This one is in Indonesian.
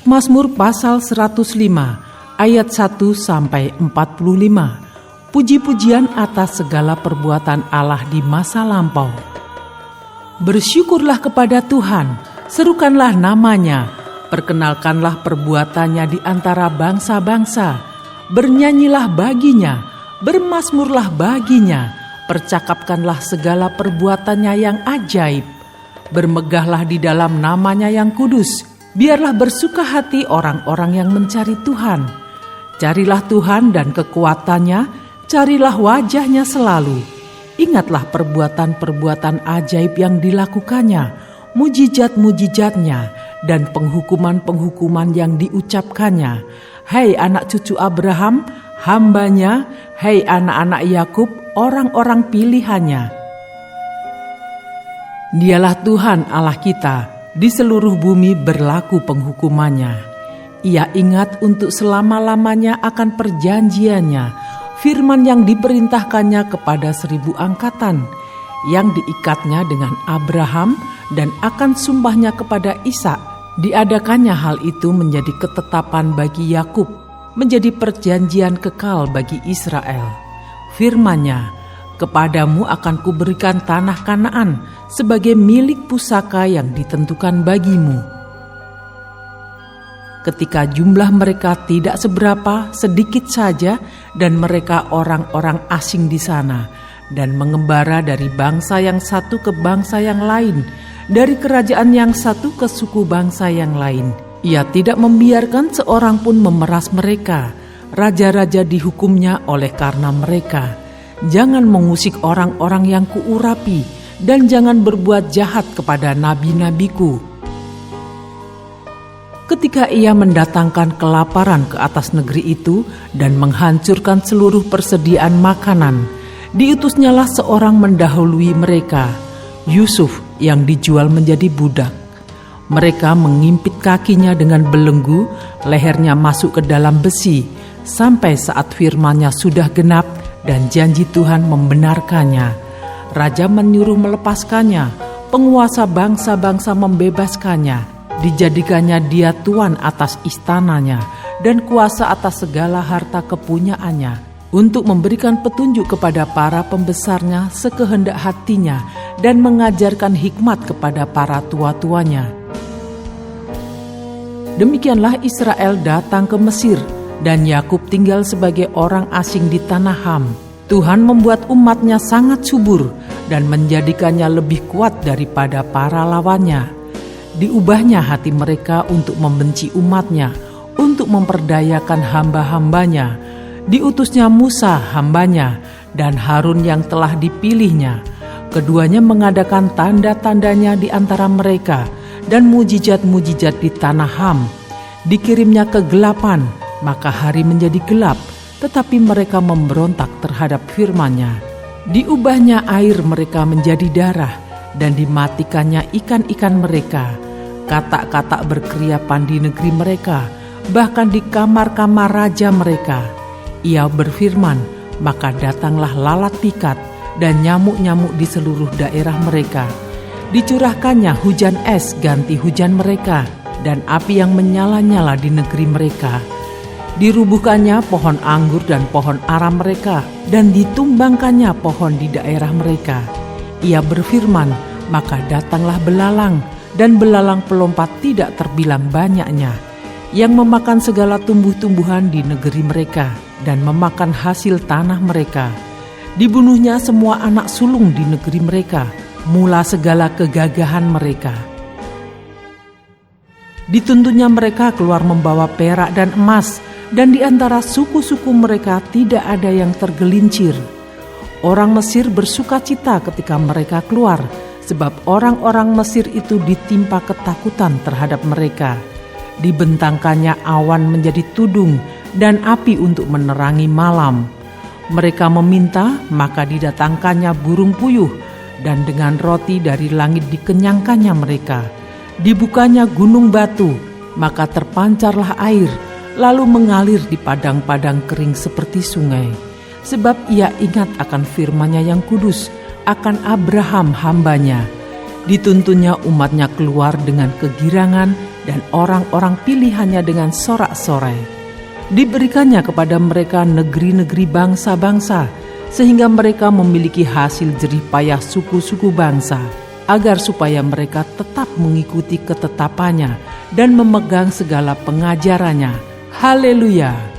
Mazmur pasal 105 ayat 1-45. Puji-pujian atas segala perbuatan Allah di masa lampau. Bersyukurlah kepada Tuhan, serukanlah namanya, perkenalkanlah perbuatannya di antara bangsa-bangsa. Bernyanyilah baginya, bermazmurlah baginya, percakapkanlah segala perbuatannya yang ajaib. Bermegahlah di dalam namanya yang kudus. Biarlah bersuka hati orang-orang yang mencari Tuhan. Carilah Tuhan dan kekuatannya, carilah wajahnya selalu. Ingatlah perbuatan-perbuatan ajaib yang dilakukannya, mujizat-mujizatnya, dan penghukuman-penghukuman yang diucapkannya. Hai anak cucu Abraham, hambanya, hai anak-anak Yakub, orang-orang pilihannya. Dialah Tuhan Allah kita, di seluruh bumi berlaku penghukumannya. Ia ingat untuk selama-lamanya akan perjanjiannya, firman yang diperintahkannya kepada 1000 angkatan, yang diikatnya dengan Abraham dan akan sumpahnya kepada Ishak. Diadakannya hal itu menjadi ketetapan bagi Yakub, menjadi perjanjian kekal bagi Israel. Firman-Nya, kepadamu akan kuberikan tanah Kanaan sebagai milik pusaka yang ditentukan bagimu. Ketika jumlah mereka tidak seberapa, sedikit saja, dan mereka orang-orang asing di sana, dan mengembara dari bangsa yang satu ke bangsa yang lain, dari kerajaan yang satu ke suku bangsa yang lain. Ia tidak membiarkan seorang pun memeras mereka. Raja-raja dihukumnya oleh karena mereka. Jangan mengusik orang-orang yang kuurapi, dan jangan berbuat jahat kepada nabi-nabiku. Ketika ia mendatangkan kelaparan ke atas negeri itu dan menghancurkan seluruh persediaan makanan, diutusnyalah seorang mendahului mereka, Yusuf yang dijual menjadi budak. Mereka mengimpit kakinya dengan belenggu, lehernya masuk ke dalam besi, sampai saat firman-Nya sudah genap dan janji Tuhan membenarkannya. Raja menyuruh melepaskannya, penguasa bangsa-bangsa membebaskannya, dijadikannya dia tuan atas istananya dan kuasa atas segala harta kepunyaannya, untuk memberikan petunjuk kepada para pembesarnya sekehendak hatinya dan mengajarkan hikmat kepada para tua-tuanya. Demikianlah Israel datang ke Mesir, dan Yakub tinggal sebagai orang asing di tanah Ham. Tuhan membuat umat-Nya sangat subur dan menjadikannya lebih kuat daripada para lawannya. Diubahnya hati mereka untuk membenci umat-Nya, untuk memperdayakan hamba-hambanya. Diutusnya Musa hambanya dan Harun yang telah dipilihnya. Keduanya mengadakan tanda-tandanya di antara mereka dan mujizat-mujizat di tanah Ham. Dikirimnya kegelapan, maka hari menjadi gelap, tetapi mereka memberontak terhadap firman-Nya. Diubahnya air mereka menjadi darah, dan dimatikannya ikan-ikan mereka. Katak-katak berkeriapan di negeri mereka, bahkan di kamar-kamar raja mereka. Ia berfirman, maka datanglah lalat pikat dan nyamuk-nyamuk di seluruh daerah mereka. Dicurahkannya hujan es ganti hujan mereka, dan api yang menyala-nyala di negeri mereka. Dirubuhkannya pohon anggur dan pohon ara mereka, dan ditumbangkannya pohon di daerah mereka. Ia berfirman, maka datanglah belalang, dan belalang pelompat tidak terbilang banyaknya, yang memakan segala tumbuh-tumbuhan di negeri mereka, dan memakan hasil tanah mereka. Dibunuhnya semua anak sulung di negeri mereka, mula segala kegagahan mereka. Dituntutnya mereka keluar membawa perak dan emas, dan di antara suku-suku mereka tidak ada yang tergelincir. Orang Mesir bersuka cita ketika mereka keluar, sebab orang-orang Mesir itu ditimpa ketakutan terhadap mereka. Dibentangkannya awan menjadi tudung dan api untuk menerangi malam. Mereka meminta, maka didatangkannya burung puyuh, dan dengan roti dari langit dikenyangkannya mereka. Dibukanya gunung batu, maka terpancarlah air, lalu mengalir di padang-padang kering seperti sungai. Sebab ia ingat akan firman-Nya yang kudus, akan Abraham hambanya. Dituntunnya umat-Nya keluar dengan kegirangan, dan orang-orang pilihannya dengan sorak-sorai. Diberikannya kepada mereka negeri-negeri bangsa-bangsa, sehingga mereka memiliki hasil jerih payah suku-suku bangsa, agar supaya mereka tetap mengikuti ketetapannya dan memegang segala pengajarannya. Haleluya!